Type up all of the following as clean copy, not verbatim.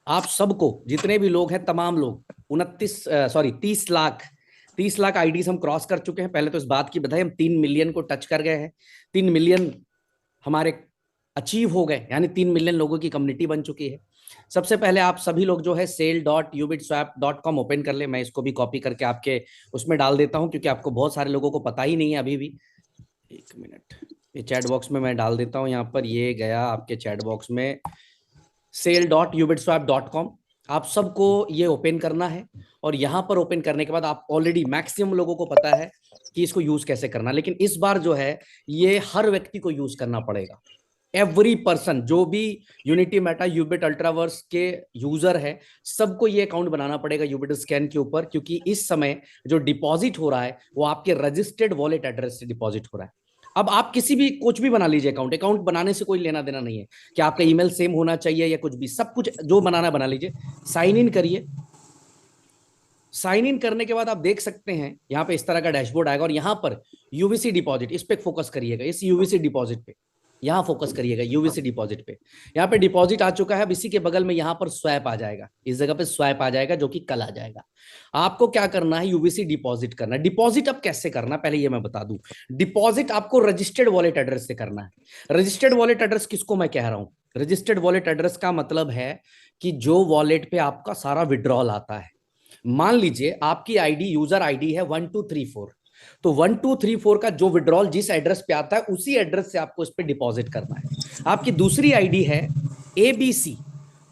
आप सबको, जितने भी लोग हैं, तमाम लोग, 30 लाख आईडीज हम क्रॉस कर चुके हैं। पहले तो इस बात की बधाई, हम 3 मिलियन को टच कर गए हैं। 3 मिलियन हमारे अचीव हो गए, यानी 3 मिलियन लोगों की कम्युनिटी बन चुकी है। सबसे पहले आप सभी लोग जो है sale.ubitswap.com ओपन कर ले। मैं इसको भी कॉपी करके आपके उसमें डाल देता हूं, क्योंकि आपको बहुत सारे लोगों को पता ही नहीं है अभी भी। एक मिनट, ये चैट बॉक्स में मैं डाल देता हूं। यहाँ पर ये गया आपके चैट बॉक्स में, sale.ubitswap.com। आप सबको ये ओपन करना है, और यहां पर ओपन करने के बाद आप ऑलरेडी मैक्सिमम लोगों को पता है कि इसको यूज कैसे करना, लेकिन इस बार जो है ये हर व्यक्ति को यूज करना पड़ेगा। एवरी पर्सन जो भी यूनिटी मेटा यूबिट अल्ट्रावर्स के यूजर है, सबको ये अकाउंट बनाना पड़ेगा यूबिट स्कैन के ऊपर, क्योंकि इस समय जो डिपॉजिट हो रहा है वो आपके रजिस्टर्ड वॉलेट एड्रेस से डिपॉजिट हो रहा है। अब आप किसी भी कुछ भी बना लीजिए, अकाउंट अकाउंट बनाने से कोई लेना देना नहीं है कि आपका ईमेल सेम होना चाहिए या कुछ भी, सब कुछ जो बनाना बना लीजिए। साइन इन करिए। साइन इन करने के बाद आप देख सकते हैं यहाँ पे इस तरह का डैशबोर्ड आएगा, और यहाँ पर यूवीसी डिपॉजिट, इस पे फोकस करिएगा, इस यूवीसी डिपॉजिट पे यहाँ फोकस करिएगा, यूवीसी डिपॉजिट पे। यहाँ पे डिपॉजिट आ चुका है। अब इसी के बगल में यहाँ पर स्वैप आ जाएगा, इस जगह पे स्वैप आ जाएगा, जो कि कल आ जाएगा। आपको क्या करना है, यूवीसी डिपॉजिट करना है। डिपॉजिट अब कैसे करना, पहले ये मैं बता दूं। डिपॉजिट आपको रजिस्टर्ड वॉलेट एड्रेस से करना है। रजिस्टर्ड वॉलेट एड्रेस किसको मैं कह रहा हूं? रजिस्टर्ड वॉलेट एड्रेस का मतलब है कि जो वॉलेट पे आपका सारा विड्रॉल आता है। मान लीजिए आपकी आईडी, यूजर आईडी है 1234, तो 1234 का जो विड्रॉल जिस एड्रेस पे आता है उसी एड्रेस से आपको इस पे डिपॉजिट करना है। आपकी दूसरी आईडी है एबीसी,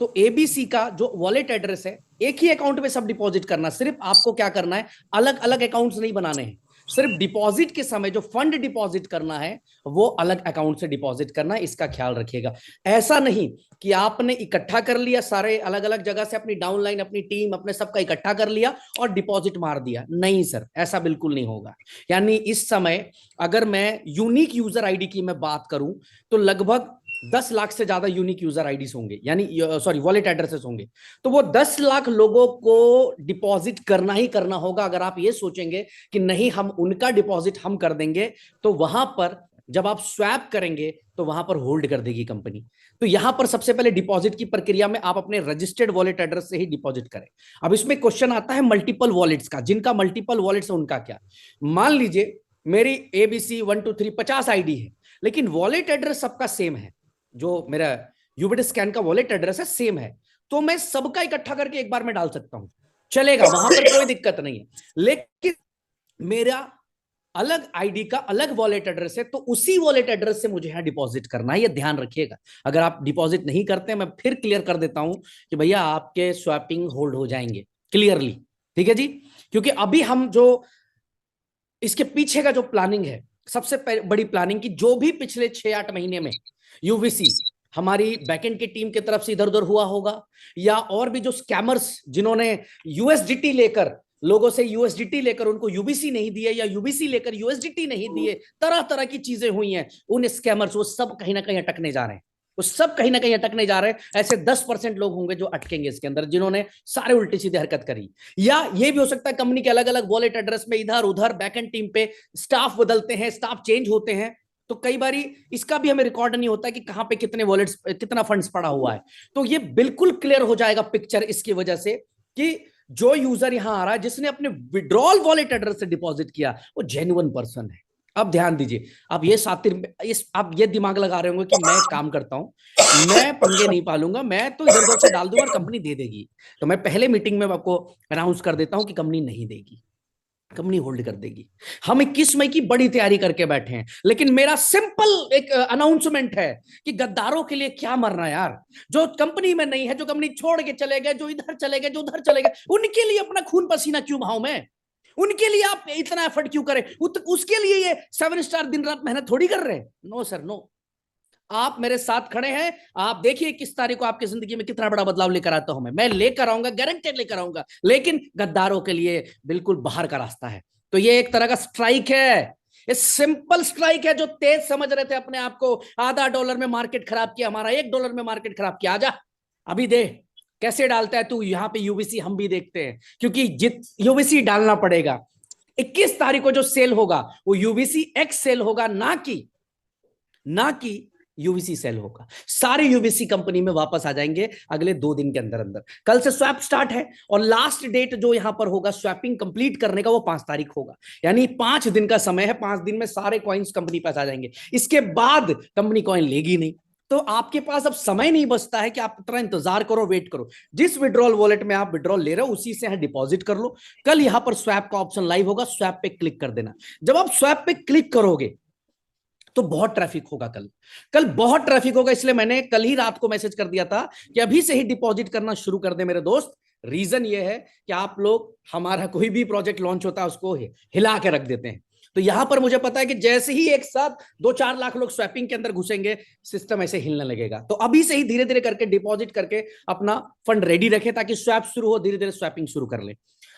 तो एबीसी का जो वॉलेट एड्रेस है, एक ही अकाउंट में सब डिपॉजिट करना। सिर्फ आपको क्या करना है, अलग अलग अकाउंट्स नहीं बनाने हैं। सिर्फ डिपॉजिट के समय जो फंड डिपॉजिट करना है वो अलग अकाउंट से डिपॉजिट करना है, इसका ख्याल रखिएगा। ऐसा नहीं कि आपने इकट्ठा कर लिया सारे अलग अलग जगह से, अपनी डाउनलाइन, अपनी टीम, अपने सबका इकट्ठा कर लिया और डिपॉजिट मार दिया। नहीं सर, ऐसा बिल्कुल नहीं होगा। यानी इस समय अगर मैं यूनिक यूजर आईडी की मैं बात करूं, तो लगभग 10 लाख से ज्यादा यूनिक यूजर आईडीज होंगे, यानी सॉरी वॉलेट एड्रेसेस होंगे। तो वो 10 लाख लोगों को डिपॉजिट करना ही करना होगा। अगर आप ये सोचेंगे कि नहीं हम उनका डिपॉजिट हम कर देंगे, तो वहां पर जब आप स्वैप करेंगे तो वहां पर होल्ड कर देगी कंपनी। तो यहां पर सबसे पहले डिपॉजिट की प्रक्रिया में आप अपने रजिस्टर्ड वॉलेट एड्रेस से ही डिपॉजिट करें। अब इसमें क्वेश्चन आता है मल्टीपल वॉलेट्स का। जिनका मल्टीपल वॉलेट्स है उनका क्या? मान लीजिए मेरी एबीसी 123 50 आईडी है, लेकिन वॉलेट एड्रेस सबका सेम है। जो मेरा यूबिट स्कैन का वॉलेट एड्रेस है सेम है, तो मैं सबका इकट्ठा करके एक बार में डाल सकता हूं, चलेगा, वहां पर कोई दिक्कत नहीं है। लेकिन मेरा अलग आईडी का अलग वॉलेट एड्रेस है, तो उसी वॉलेट एड्रेस से मुझे यहां डिपॉजिट करना है, ये ध्यान रखिएगा। अगर आप डिपॉजिट नहीं करते, मैं फिर क्लियर कर देता हूं कि भैया आपके स्वैपिंग होल्ड हो जाएंगे क्लियरली। ठीक है जी? क्योंकि अभी हम जो इसके पीछे का जो प्लानिंग है, सबसे बड़ी प्लानिंग की, जो भी पिछले 6-8 महीने में यूवीसी हमारी बैकएंड की टीम की तरफ से इधर उधर हुआ होगा, या और भी जो स्कैमर्स जिन्होंने यूएसडीटी लेकर, लोगों से यूएसडीटी लेकर उनको यूबीसी नहीं दिए, या यूबीसी लेकर यूएसडीटी नहीं दिए, तरह तरह की चीजें हुई हैं, उन स्कैमर्स वो सब कहीं ना कहीं अटकने जा रहे हैं। वो सब कहीं ना कहीं अटकने जा रहे हैं। ऐसे 10% लोग होंगे जो अटकेंगे इसके अंदर, जिन्होंने सारे उल्टी सीधे हरकत करी। या ये भी हो सकता है कंपनी के अलग अलग वॉलेट एड्रेस में इधर उधर बैकएंड टीम पे स्टाफ बदलते हैं, स्टाफ चेंज होते हैं, तो कई बारी इसका भी हमें रिकॉर्ड नहीं होता कि कहां पे कितने वॉलेट्स, कितना फंड्स पड़ा हुआ है। तो ये बिल्कुल क्लियर हो जाएगा पिक्चर इसकी वजह से कि जो यूजर यहां आ रहा है, जिसने अपने विड्रॉल वॉलेट एड्रेस से डिपॉजिट किया, वो जेन्युइन पर्सन है। अब ध्यान दीजिए, आप ये सातिर, इस आप ये दिमाग लगा रहे होंगे कि मैं काम करता हूं, मैं पंगे नहीं पालूंगा, मैं तो इधर उधर से डाल दूंगा और कंपनी दे देगी। तो मैं पहले मीटिंग में आपको अनाउंस कर देता हूं कि कंपनी नहीं देगी, कंपनी होल्ड कर देगी। हम 21 मई की बड़ी तैयारी करके बैठे हैं, लेकिन मेरा सिंपल एक अनाउंसमेंट है कि गद्दारों के लिए क्या मरना यार। जो कंपनी में नहीं है, जो कंपनी छोड़ के चले गए, जो इधर चले गए, जो उधर चले गए, उनके लिए अपना खून पसीना क्यों बहाऊं मैं? उनके लिए आप इतना एफर्ट क्यों करें? उसके लिए ये 7 स्टार दिन रात मेहनत थोड़ी कर रहे हैं। No sir, no. आप मेरे साथ खड़े हैं, आप देखिए किस तारीख को आपकी जिंदगी में कितना बड़ा बदलाव लेकर आता हूं। मैं लेकर आऊंगा, गारंटेड लेकर आऊंगा, लेकिन गद्दारों के लिए बिल्कुल बाहर का रास्ता है। तो ये एक तरह का स्ट्राइक है, ये सिंपल स्ट्राइक है। जो तेज समझ रहे थे अपने आप को, आधा डॉलर में मार्केट खराब किया हमारा, $1 में मार्केट खराब किया, आजा अभी दे कैसे डालता है तू यहाँ पे यूवीसी। हम भी देखते हैं, क्योंकि जित यूवीसी डालना पड़ेगा। 21 तारीख को जो सेल होगा वो यूवीसी एक्स सेल होगा, ना कि यूवीसी सेल होगा, सारे यूवीसी कंपनी में वापस आ जाएंगे अगले 2 दिन के अंदर अंदर। कल से स्वैप स्टार्ट है और लास्ट डेट जो यहां पर होगा स्वैपिंग कंप्लीट करने का वो 5 तारीख होगा, यानी 5 दिन का समय है। 5 दिन में सारे कॉइन्स कंपनी पास आ जाएंगे, इसके बाद कंपनी कॉइन लेगी नहीं। तो आपके पास अब समय नहीं बचता है कि आप इतना इंतजार करो, वेट करो। जिस विड्रॉल वॉलेट में आप विड्रॉल ले रहे हो उसी से डिपॉजिट कर लो। कल यहां पर स्वैप का ऑप्शन लाइव होगा, स्वैप पे क्लिक कर देना। जब आप स्वैप पे क्लिक करोगे तो बहुत ट्रैफिक होगा। कल बहुत ट्रैफिक होगा, इसलिए मैंने कल ही रात को मैसेज कर दिया था कि अभी से ही डिपॉजिट करना शुरू कर दे मेरे दोस्त। रीजन ये है कि आप लोग हमारा कोई भी प्रोजेक्ट लॉन्च होता है उसको हिला के रख देते हैं। तो यहां पर मुझे पता है कि जैसे ही एक साथ 2-4 लाख लोग स्वैपिंग के अंदर घुसेंगे, सिस्टम ऐसे हिलने लगेगा। तो अभी से ही धीरे धीरे करके डिपॉजिट करके अपना फंड रेडी रखें ताकि स्वैप शुरू हो, धीरे धीरे स्वैपिंग शुरू कर ले।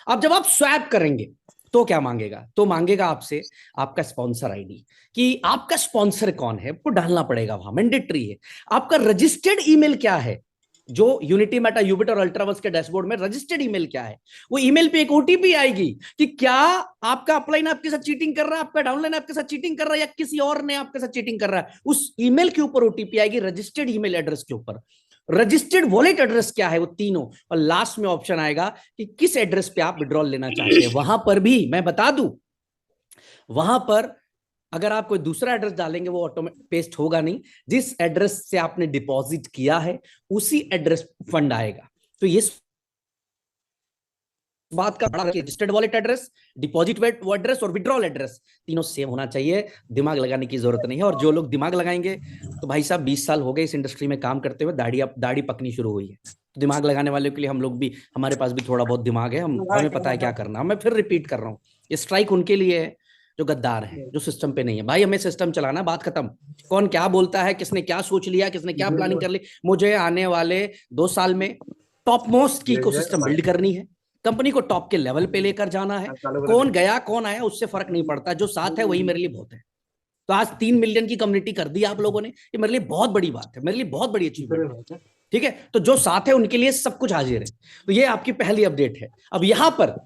अब जब आप स्वैप करेंगे तो क्या मांगेगा? तो मांगेगा आपसे आपका स्पॉन्सर आईडी, कि आपका स्पॉन्सर कौन है वो डालना पड़ेगा, वहां मैंडेटरी है। आपका रजिस्टर्ड ईमेल क्या है, जो यूनिटी मेटा यूबिट और अल्ट्रावर्स के डैशबोर्ड में रजिस्टर्ड ईमेल क्या है। वो ईमेल पे एक ओटीपी आएगी कि क्या आपका अपलाइन आपके साथ चीटिंग कर रहा है, आपका डाउनलाइन आपके साथ चीटिंग कर रहा है, या किसी और ने आपके साथ चीटिंग कर रहा है। उस ईमेल के ऊपर ओटीपी आएगी, रजिस्टर्ड ईमेल एड्रेस के ऊपर। रजिस्टर्ड वॉलेट एड्रेस क्या है, वो तीनों, और लास्ट में ऑप्शन आएगा कि किस एड्रेस पे आप विड्रॉल लेना चाहते हैं। वहां पर भी मैं बता दूं, वहां पर अगर आप कोई दूसरा एड्रेस डालेंगे वो ऑटोमेटिक पेस्ट होगा नहीं। जिस एड्रेस से आपने डिपॉजिट किया है उसी एड्रेस फंड आएगा। तो ये बात का बड़ा registered wallet address, deposit address और विड्रॉल एड्रेस तीनों सेम होना चाहिए। दिमाग लगाने की जरूरत नहीं है। और जो लोग दिमाग लगाएंगे तो भाई साहब 20 साल हो गए इस इंडस्ट्री में काम करते हुए, दाढ़ी पकनी शुरू हुई है। तो दिमाग लगाने वाले के लिए हम लोग भी, हमारे पास भी थोड़ा बहुत दिमाग है, हमें पता है क्या करना। मैं फिर रिपीट कर रहा हूँ, स्ट्राइक उनके लिए है जो गद्दार है, जो सिस्टम पे नहीं है। भाई हमें सिस्टम चलाना, बात खत्म। कौन क्या बोलता है, किसने क्या सोच लिया, किसने क्या प्लानिंग कर ली, मुझे आने वाले 2 साल में टॉप मोस्ट की इकोसिस्टम बिल्ड करनी है। कंपनी को टॉप के लेवल पे लेकर जाना है। कौन गया कौन आया उससे फर्क नहीं पड़ता, जो साथ है वही मेरे लिए बहुत है। तो आज 3 मिलियन की कम्युनिटी कर दी आप लोगों ने, ये मेरे लिए बहुत बड़ी बात है, मेरे लिए बहुत बड़ी अचीवमेंट है। ठीक है, तो जो साथ है उनके लिए सब कुछ हाजिर है। तो ये आपकी पहली अपडेट है। अब यहां पर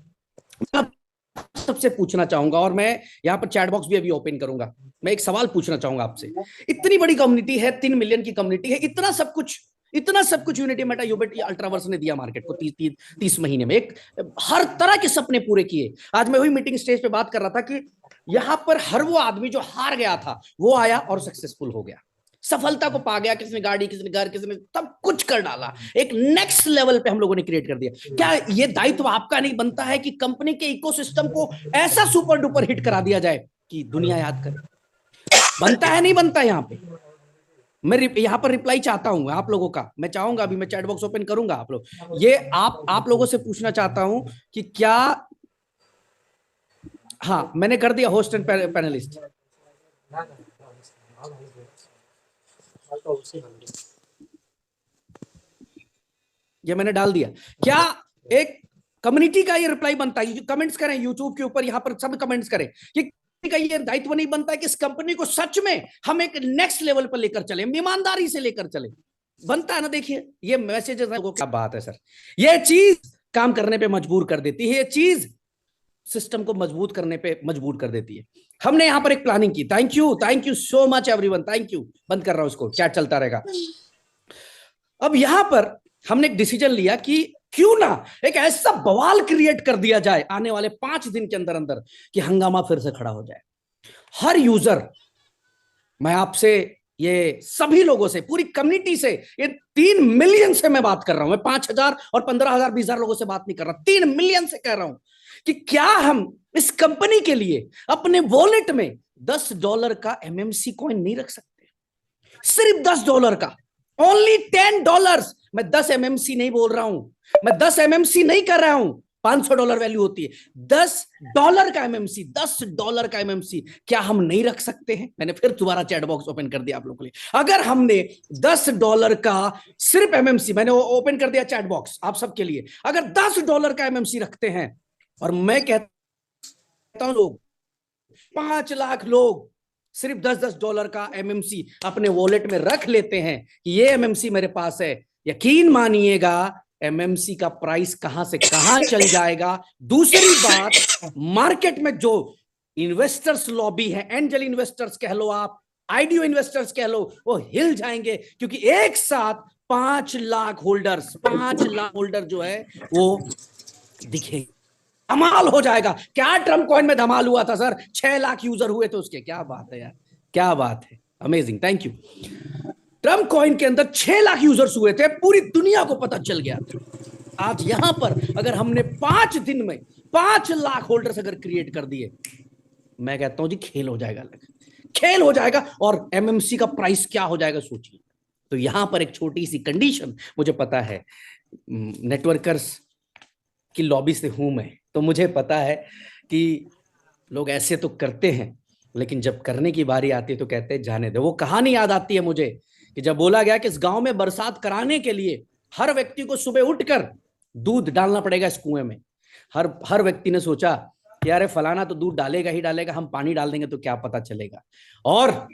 सबसे पूछना चाहूंगा, और मैं यहाँ पर चैट बॉक्स भी अभी ओपन करूंगा, मैं एक सवाल पूछना चाहूंगा आपसे। इतनी बड़ी कम्युनिटी है, 3 मिलियन की कम्युनिटी है, इतना सब कुछ यूनिटी मेटा यूबिट या अल्ट्रावर्स ने दिया मार्केट को 30 महीने में। एक हर तरह के सपने पूरे किए। आज मैं वही मीटिंग स्टेज पे बात कर रहा था कि यहां पर हर वो आदमी जो हार गया था वो आया और सक्सेसफुल हो गया, सफलता को पा गया। किसने गाड़ी, किसने घर, किसने सब कुछ कर डाला। एक नेक्स्ट लेवल पे हम लोगों ने क्रिएट कर दिया। क्या ये दायित्व आपका नहीं बनता है कि कंपनी के इकोसिस्टम को ऐसा सुपर डुपर हिट करा दिया जाए कि दुनिया याद करे? बनता है नहीं बनता? यहाँ पे मैं यहाँ पर रिप्लाई चाहता हूं आप लोगों का। मैं चाहूंगा, अभी मैं चैट बॉक्स ओपन करूंगा, आप लोग ये आप लोगों से पूछना चाहता हूं कि क्या, हाँ मैंने कर दिया होस्ट एंड पैनलिस्ट, ये मैंने डाल दिया। क्या एक कम्युनिटी का ये रिप्लाई बनता है? कमेंट्स करें यूट्यूब के ऊपर, यहां पर सब कमेंट्स करें कि का ये दायित्व नहीं बनता है कि इस कंपनी को सच में हम एक नेक्स्ट लेवल पर लेकर चले, ईमानदारी से लेकर चले। बनता है ना? देखिए ये मैसेजेस है, क्या बात है सर। ये चीज काम करने पे मजबूर कर देती है, ये चीज सिस्टम को मजबूत करने पे मजबूर कर देती है। हमने यहां पर एक प्लानिंग की। Thank you so much everyone, thank you. बंद कर रहा हूं इसको, चैट चलता रहेगा। अब यहां पर हमने एक डिसीजन लिया कि क्यों ना एक ऐसा बवाल क्रिएट कर दिया जाए आने वाले 5 दिन के अंदर अंदर कि हंगामा फिर से खड़ा हो जाए। हर यूजर, मैं आपसे, ये सभी लोगों से, पूरी कम्युनिटी से, ये 3 मिलियन से मैं बात कर रहा हूं। मैं 5,000 और 15,000 20,000 लोगों से बात नहीं कर रहा, 3 मिलियन से कह रहा हूं कि क्या हम इस कंपनी के लिए अपने वॉलेट में $10 का एमएमसी कॉइन नहीं रख सकते? सिर्फ $10 का, ओनली $10। मैं 10 एमएमसी नहीं बोल रहा हूं, मैं 10 एमएमसी नहीं कर रहा हूं। $500 वैल्यू होती है। $10 का एमएमसी, $10 का एमएमसी क्या हम नहीं रख सकते हैं? मैंने फिर दोबारा चैट बॉक्स ओपन कर दिया आप लोगों के लिए। अगर हमने $10 का सिर्फ एमएमसी, मैंने ओपन कर दिया चैट बॉक्स आप सबके लिए, अगर $10 का एमएमसी रखते हैं, और मैं कहता हूं लोग 5 लाख लोग सिर्फ $10 का एमएमसी अपने वॉलेट में रख लेते हैं कि ये एमएमसी मेरे पास है, यकीन मानिएगा एमएमसी का प्राइस कहां से कहां चल जाएगा। दूसरी बात, मार्केट में जो इन्वेस्टर्स लॉबी है, एंजल इन्वेस्टर्स कह लो आप, आईडीओ इन्वेस्टर्स कह लो, वो हिल जाएंगे, क्योंकि एक साथ 5 लाख होल्डर जो है वो दिखे, धमाल हो जाएगा। क्या ट्रम्प कॉइन में धमाल हुआ था सर, 6 लाख यूजर हुए थे उसके, क्या बात है यार, क्या बात है, amazing, thank you. Trump coin के अंदर 6 लाख यूजर्स हुए थे, पूरी दुनिया को पता चल गया था। आज यहां पर अगर हमने 5 दिन में 5 लाख होल्डर्स अगर क्रिएट कर दिए, मैं कहता हूं जी खेल हो जाएगा, खेल हो जाएगा। और एमएमसी का प्राइस क्या हो जाएगा सोचिए। तो यहां पर एक छोटी सी कंडीशन, मुझे पता है नेटवर्कर्स की लॉबी से हूं मैं, तो मुझे पता है कि लोग ऐसे तो करते हैं, लेकिन जब करने की बारी आती है तो कहते हैं जाने दो। वो कहानी याद आती है मुझे कि जब बोला गया कि इस गांव में बरसात कराने के लिए हर व्यक्ति को सुबह उठकर दूध डालना पड़ेगा इस कुएं में। हर व्यक्ति ने सोचा कि अरे फलाना तो दूध डालेगा ही डालेगा, हम पानी डाल देंगे तो क्या पता चलेगा। और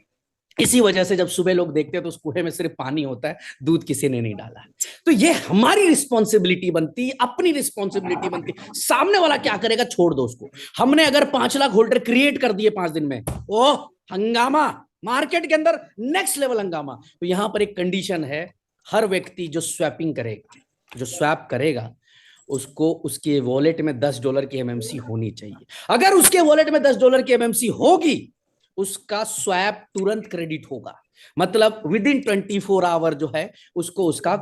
इसी वजह से जब सुबह लोग देखते हैं तो उस कुएं में सिर्फ पानी होता है, दूध किसी ने नहीं डाला। तो ये हमारी रिस्पॉन्सिबिलिटी बनती, अपनी रिस्पॉन्सिबिलिटी बनती। सामने वाला क्या करेगा छोड़ दो उसको। हमने अगर 5 लाख होल्डर क्रिएट कर दिए 5 दिन में, ओ हंगामा, मार्केट के अंदर नेक्स्ट लेवल हंगामा। तो यहां पर एक कंडीशन है, हर व्यक्ति जो स्वैपिंग करेगा, जो स्वैप करेगा, उसको उसके वॉलेट में $10 की एमएमसी होनी चाहिए। अगर उसके वॉलेट में $10 की एमएमसी होगी, उसका स्वैप तुरंत क्रेडिट होगा, मतलब विद इन 24 आवर जो है उसको उसका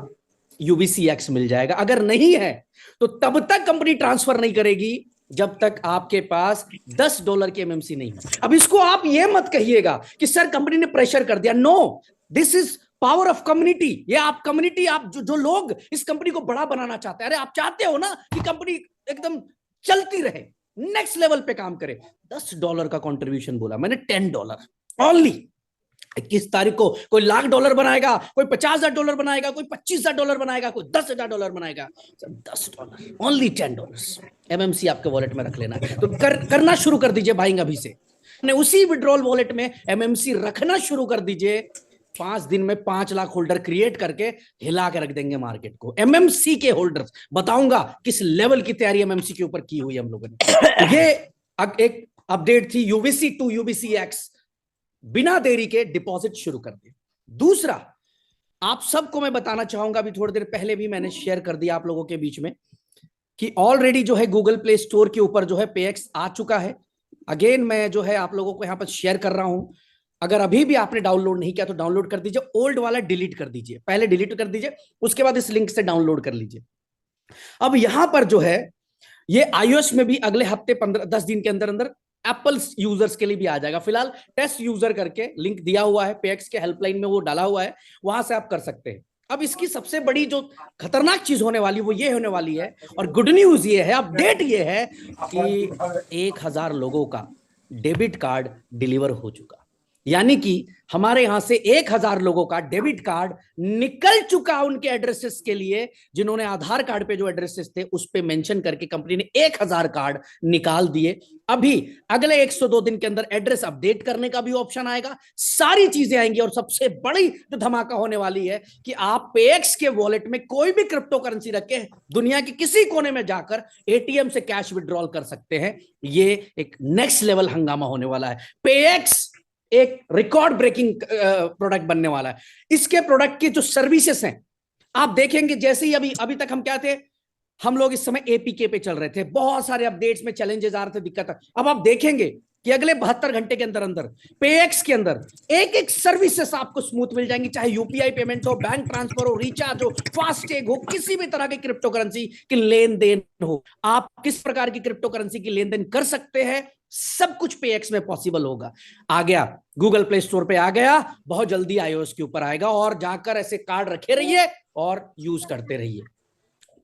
यूबीसीएक्स मिल जाएगा। अगर नहीं है तो तब तक कंपनी ट्रांसफर नहीं करेगी जब तक आपके पास $10 की एमएमसी नहीं हो। अब इसको आप ये मत कहिएगा कि सर कंपनी ने प्रेशर कर दिया, no, this is power of community. ये आप कम्युनिटी, आप जो लोग इस कंपनी को बड़ा बनाना चाहते हैं, अरे आप चाहते हो ना कि कंपनी एकदम चलती रहे, नेक्स्ट लेवल पे काम करे। $10 का कंट्रीब्यूशन बोला मैंने, $10 ओनली। 21 तारीख को कोई $1,00,000 बनाएगा, कोई $50,000 बनाएगा, कोई $25,000 बनाएगा, कोई $10,000 बनाएगा, $10 ओनली, $10 एमएमसी आपके वॉलेट में रख लेना। तो करना शुरू कर दीजिए बाइंग अभी से, उसी विड्रॉल वॉलेट में एमएमसी रखना शुरू कर दीजिए। 5 दिन में 5 लाख होल्डर क्रिएट करके हिला के रख देंगे मार्केट को। एमएमसी के होल्डर्स, बताऊंगा किस लेवल की तैयारी एमएमसी के ऊपर की हुई हम लोगों ने। ये एक अपडेट थी, यूबीसी टू यूबीसीएक्स बिना देरी के डिपॉजिट शुरू कर दिए। दूसरा, आप सबको मैं बताना चाहूंगा, अभी थोड़ी देर पहले भी मैंने शेयर कर दिया आप लोगों के बीच में, कि ऑलरेडी जो है गूगल प्ले स्टोर के ऊपर जो है पेएक्स आ चुका है। अगेन मैं जो है आप लोगों को यहां पर शेयर कर रहा हूं। अगर अभी भी आपने डाउनलोड नहीं किया तो डाउनलोड कर दीजिए, ओल्ड वाला डिलीट कर दीजिए, पहले डिलीट कर दीजिए, उसके बाद इस लिंक से डाउनलोड कर लीजिए। अब यहां पर जो है ये आईओएस में भी अगले हफ्ते 10 दिन के अंदर अंदर एप्पल यूजर्स के लिए भी आ जाएगा। फिलहाल टेस्ट यूजर करके लिंक दिया हुआ है, पेएक्स के हेल्पलाइन में वो डाला हुआ है, वहां से आप कर सकते हैं। अब इसकी सबसे बड़ी जो खतरनाक चीज होने वाली वो ये होने वाली है, और गुड न्यूज ये है, अपडेट ये है कि 1000 लोगों का डेबिट कार्ड डिलीवर हो चुका। यानी कि हमारे यहां से 1000 लोगों का डेबिट कार्ड निकल चुका उनके एड्रेसेस के लिए, जिन्होंने आधार कार्ड पे जो एड्रेसेस थे उस पे मेंशन करके कंपनी ने 1000 कार्ड निकाल दिए। अभी अगले 102 दिन के अंदर एड्रेस अपडेट करने का भी ऑप्शन आएगा, सारी चीजें आएंगी। और सबसे बड़ी जो धमाका होने वाली है कि आप पेएक्स के वॉलेट में कोई भी क्रिप्टो करेंसी रख के दुनिया के किसी कोने में जाकर एटीएम से कैश विड्रॉल कर सकते हैं। ये एक नेक्स्ट लेवल हंगामा होने वाला है। पेएक्स एक रिकॉर्ड ब्रेकिंग प्रोडक्ट बनने वाला है। इसके प्रोडक्ट की जो सर्विसेज हैं आप देखेंगे, जैसे ही अभी तक हम क्या थे, हम लोग इस समय एपीके पे चल रहे थे, बहुत सारे अपडेट्स में चैलेंजेस आ रहे थे, दिक्कत। अब आप देखेंगे कि अगले 72 घंटे के अंदर अंदर पेएक्स के अंदर एक एक सर्विसेस आपको स्मूथ मिल जाएंगी, चाहे यूपीआई पेमेंट हो, बैंक ट्रांसफर हो, रिचार्ज हो, फास्टैग हो, किसी भी तरह की क्रिप्टो करेंसी की लेन देन हो, आप किस प्रकार की क्रिप्टो करेंसी की लेन देन कर सकते हैं, सब कुछ पेएक्स में पॉसिबल होगा। आ गया, गूगल प्ले स्टोर पे आ गया, बहुत जल्दी आईओएस के ऊपर आएगा, और जाकर ऐसे कार्ड रखे रहिए और यूज करते रहिए।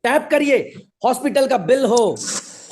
टैप करिए, हॉस्पिटल का बिल हो,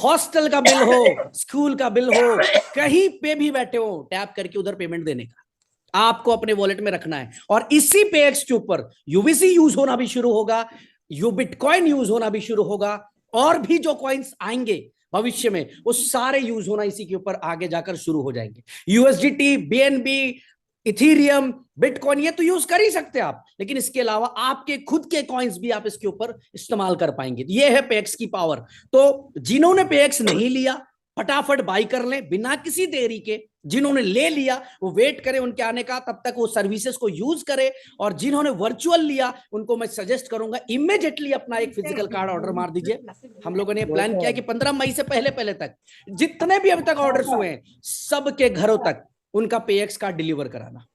हॉस्टल का बिल हो, स्कूल का बिल हो, कहीं पे भी बैठे हो, टैप करके उधर पेमेंट देने का आपको अपने वॉलेट में रखना है। और इसी पेएक्स के ऊपर यूबीसी यूज होना भी शुरू होगा, बिटकॉइन यूज होना भी शुरू होगा, और भी जो कॉइन्स आएंगे भविष्य में वो सारे यूज होना इसी के ऊपर आगे जाकर शुरू हो जाएंगे। यूएसडीटी, बीएनबी, इथीरियम, बिटकॉइन, ये तो यूज कर ही सकते हैं आप, लेकिन इसके अलावा आपके खुद के कॉइन्स भी आप इसके ऊपर इस्तेमाल कर पाएंगे। ये है पेएक्स की पावर। तो जिन्होंने पेएक्स नहीं लिया, फटाफट बाई कर लें बिना किसी देरी के। जिन्होंने ले लिया वो वेट करें उनके आने का, तब तक वो सर्विसेज को यूज करें। और जिन्होंने वर्चुअल लिया उनको मैं सजेस्ट करूंगा इमीडिएटली अपना एक फिजिकल कार्ड ऑर्डर मार दीजिए। हम लोगों ने प्लान किया कि 15 मई से पहले पहले तक जितने भी अभी तक ऑर्डर्स हुए हैं सबके घरों तक उनका पेएक्स कार्ड डिलीवर कराना।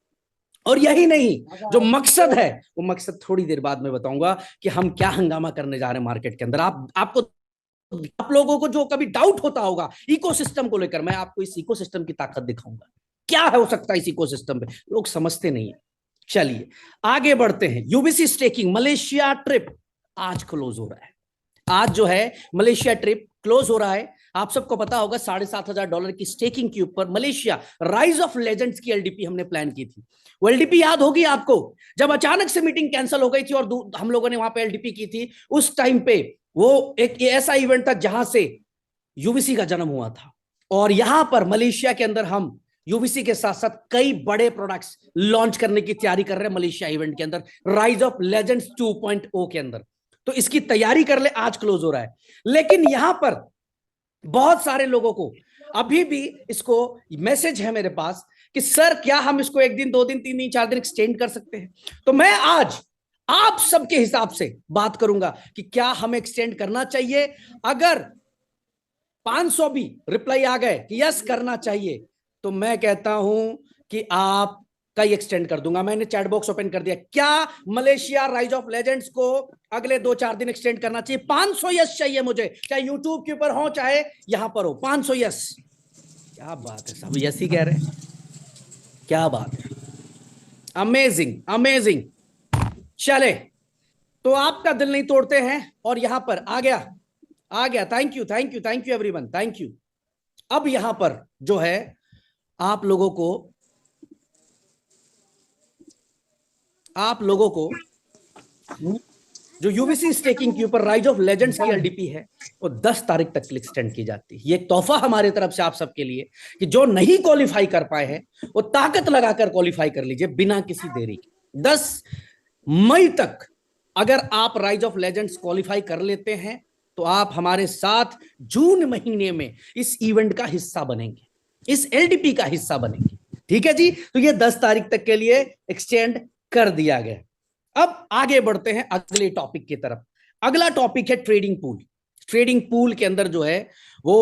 और यही नहीं, जो मकसद है वो मकसद थोड़ी देर बाद में बताऊंगा कि हम क्या हंगामा करने जा रहे हैं मार्केट के अंदर। आप लोगों को जो कभी डाउट होता होगा इकोसिस्टम को लेकर, मैं आपको इस इकोसिस्टम की ताकत दिखाऊंगा। क्या हो सकता है इस इकोसिस्टम पे, लोग समझते नहीं है। चलिए आगे बढ़ते हैं। यूबीसी स्टेकिंग मलेशिया ट्रिप आज क्लोज हो रहा है। आज जो है मलेशिया ट्रिप क्लोज हो रहा है। आप सबको पता होगा $7,500 की स्टेकिंग के ऊपर मलेशिया राइज ऑफ लेजेंड्स की एलडीपी हमने प्लान की थी। वो एलडीपी याद होगी आपको, जब अचानक से मीटिंग कैंसिल हो गई थी और हम लोगों ने वहां पे एलडीपी की थी। उस टाइम पे वो एक ऐसा इवेंट था जहां से यूबीसी का जन्म हुआ था। और यहां पर मलेशिया के अंदर हम यूबीसी के साथ साथ कई बड़े प्रोडक्ट्स लॉन्च करने की तैयारी कर रहे हैं मलेशिया इवेंट के अंदर, राइज ऑफ लेजेंड्स 2.0 के अंदर। तो इसकी तैयारी कर ले, आज क्लोज हो रहा है। लेकिन यहां पर बहुत सारे लोगों को अभी भी इसको मैसेज है मेरे पास कि सर क्या हम इसको 1 दिन 2 दिन 3 दिन 4 दिन एक्सटेंड कर सकते हैं। तो मैं आज आप सबके हिसाब से बात करूंगा कि क्या हमें एक्सटेंड करना चाहिए। अगर 500 भी रिप्लाई आ गए कि यस करना चाहिए तो मैं कहता हूं कि आप का एक्सटेंड कर दूंगा। मैंने चैट बॉक्स ओपन कर दिया। क्या मलेशिया राइज ऑफ लेजेंड्स को अगले 2-4 दिन एक्सटेंड करना चाहिए? 500 यस चाहिए मुझे, चाहे यूट्यूब के ऊपर हो चाहे यहां पर हो। 500 यस। क्या बात है, सब यस ही कह रहे हैं। क्या बात है, अमेजिंग अमेजिंग। चले तो आपका दिल नहीं तोड़ते हैं और यहां पर आ गया। Thank you thank you thank you everyone, thank you. अब यहां पर जो है आप लोगों को जो यूबीसी स्टेकिंग के ऊपर राइज ऑफ लेजेंड्स की एलडीपी है वो 10 तारीख तक एक्सटेंड की जाती है। ये एक तोहफा हमारे तरफ से आप सबके लिए कि जो नहीं क्वालिफाई कर पाए हैं वो ताकत लगाकर क्वालिफाई कर लीजिए बिना किसी देरी के। 10 मई तक अगर आप राइज ऑफ लेजेंड्स क्वालिफाई कर लेते हैं तो आप हमारे साथ जून महीने में इस इवेंट का हिस्सा बनेंगे, इस एलडीपी का हिस्सा बनेंगे। ठीक है जी, तो ये 10 तारीख तक के लिए एक्सटेंड कर दिया गया। अब आगे बढ़ते हैं अगले टॉपिक की तरफ। अगला टॉपिक है ट्रेडिंग पूल। ट्रेडिंग पूल के अंदर जो है वो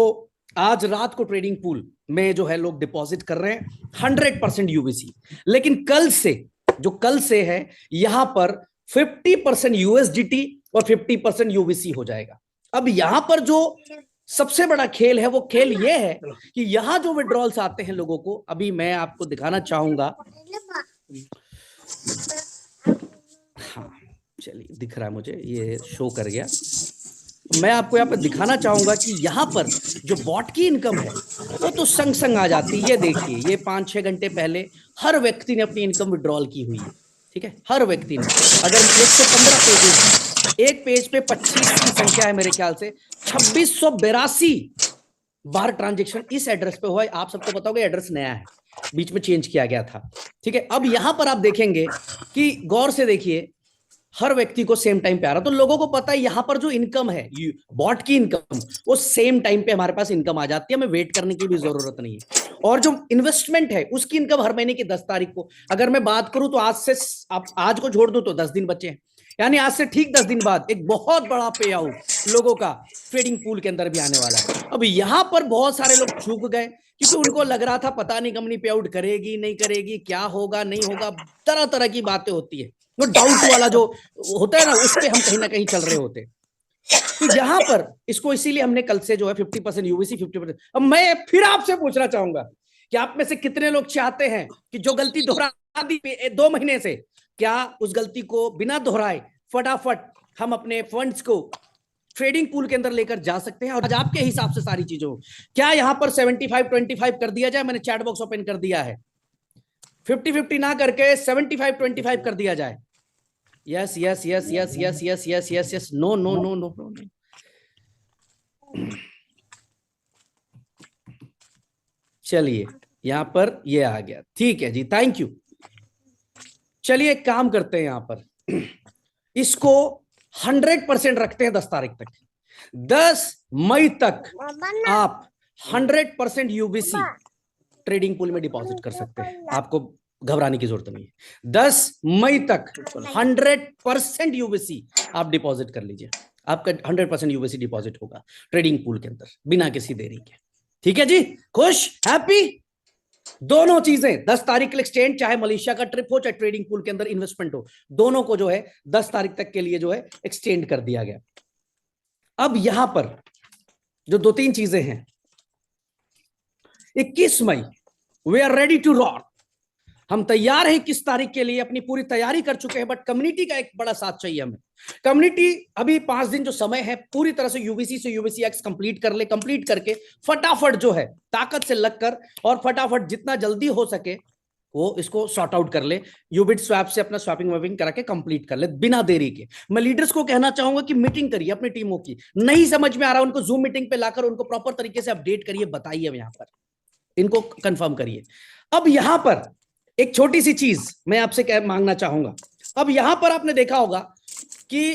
आज रात को ट्रेडिंग पूल में जो है लोग डिपॉजिट कर रहे हैं 100% यूबीसी। लेकिन कल से है यहां पर 50% यूएसडीटी और 50% यूबीसी हो जाएगा। अब यहां पर जो सबसे बड़ा खेल है वो खेल ये है कि यहां जो विड्रॉल्स आते हैं लोगों को, अभी मैं आपको दिखाना चाहूंगा। हाँ चलिए, दिख रहा है मुझे, ये शो कर गया। मैं आपको यहाँ पर दिखाना चाहूंगा कि यहाँ पर जो बॉट की इनकम है वो तो संग संग आ जाती है। ये देखिए, ये 5-6 घंटे पहले हर व्यक्ति ने अपनी इनकम विड्रॉल की हुई है। ठीक है, हर व्यक्ति ने। अगर 115 पेजेस, एक पेज पे 25 की संख्या है मेरे ख्याल से, 2682 बार ट्रांजेक्शन इस एड्रेस पे हुआ है। आप सबको पता होगा एड्रेस नया है, बीच में चेंज किया गया था। ठीक है, अब यहां पर आप देखेंगे कि गौर से देखिए हर व्यक्ति को सेम टाइम पे आ रहा। तो लोगों को पता है यहां पर जो इनकम है बॉट की इनकम वो सेम टाइम पे हमारे पास इनकम आ जाती है, हमें वेट करने की भी जरूरत नहीं है। और जो इन्वेस्टमेंट है उसकी इनकम हर महीने की 10 तारीख को, अगर मैं बात करूं तो आज को छोड़ दो तो 10 दिन बचे हैं, यानी आज से ठीक 10 दिन बाद एक बहुत बड़ा पे आउट लोगों का ट्रेडिंग पूल के अंदर भी आने वाला है। अब यहां पर बहुत सारे लोग चूक गए क्योंकि उनको लग रहा था पता नहीं कंपनी पे आउट करेगी नहीं करेगी, क्या होगा नहीं होगा, तरह तरह की बातें होती है। वो डाउट वाला जो होता है ना, उस पे हम कहीं ना कहीं चल रहे होते। तो यहां पर इसको इसीलिए हमने कल से जो है 50% यूबीसी 50%। अब मैं फिर आपसे पूछना चाहूंगा कि आप में से कितने लोग चाहते हैं कि जो गलती दोहरा दी 2 महीने से, क्या उस गलती को बिना दोहराए फटाफट हम अपने फंड्स को ट्रेडिंग पूल के अंदर लेकर जा सकते हैं? और आज आपके हिसाब से सारी चीजों, क्या यहां पर 75-25 कर दिया जाए? मैंने चैट बॉक्स ओपन कर दिया है। 50-50 ना करके 75-25 कर दिया जाए। Yes yes yes yes yes yes yes yes yes, no no no no no. चलिए यहां पर ये आ गया, ठीक है जी, थैंक यू। चलिए एक काम करते हैं, यहां पर इसको 100% रखते हैं 10 तारीख तक। 10 मई तक आप 100% यूबीसी ट्रेडिंग पूल में डिपॉजिट कर सकते हैं, आपको घबराने की जरूरत नहीं है। 10 मई तक 100% यूबीसी आप डिपॉजिट कर लीजिए, आपका 100% यूबीसी डिपॉजिट होगा ट्रेडिंग पूल के अंदर बिना किसी देरी के। ठीक है जी, खुश, हैप्पी? दोनों चीजें 10 तारीख के लिए एक्सचेंज, चाहे मलेशिया का ट्रिप हो चाहे ट्रेडिंग पूल के अंदर इन्वेस्टमेंट हो, दोनों को जो है 10 तारीख तक के लिए जो है एक्सटेंड कर दिया गया। अब यहां पर जो 2-3 चीजें हैं, 21 मई we are ready to rock, हम तैयार हैं 21 तारीख के लिए, अपनी पूरी तैयारी कर चुके हैं, बट कम्युनिटी का एक बड़ा साथ चाहिए हमें। कम्युनिटी अभी 5 दिन जो समय है पूरी तरह से यूबीसी से यूबीसी एक्स कंप्लीट कर ले, कंप्लीट करके फटाफट जो है ताकत से लगकर और फटाफट जितना जल्दी हो सके वो इसको सॉर्ट आउट कर ले, यूबिट स्वैप से अपना स्वैपिंग वैपिंग करा के कंप्लीट कर ले बिना देरी के। मैं लीडर्स को कहना चाहूंगा कि मीटिंग करिए अपनी टीमों की, नहीं समझ में आ रहा उनको जूम मीटिंग पे लाकर उनको प्रॉपर तरीके से अपडेट करिए, बताइए, यहां पर इनको कंफर्म करिए। अब यहां पर एक छोटी सी चीज मैं आपसे मांगना चाहूंगा। अब यहां पर आपने देखा होगा कि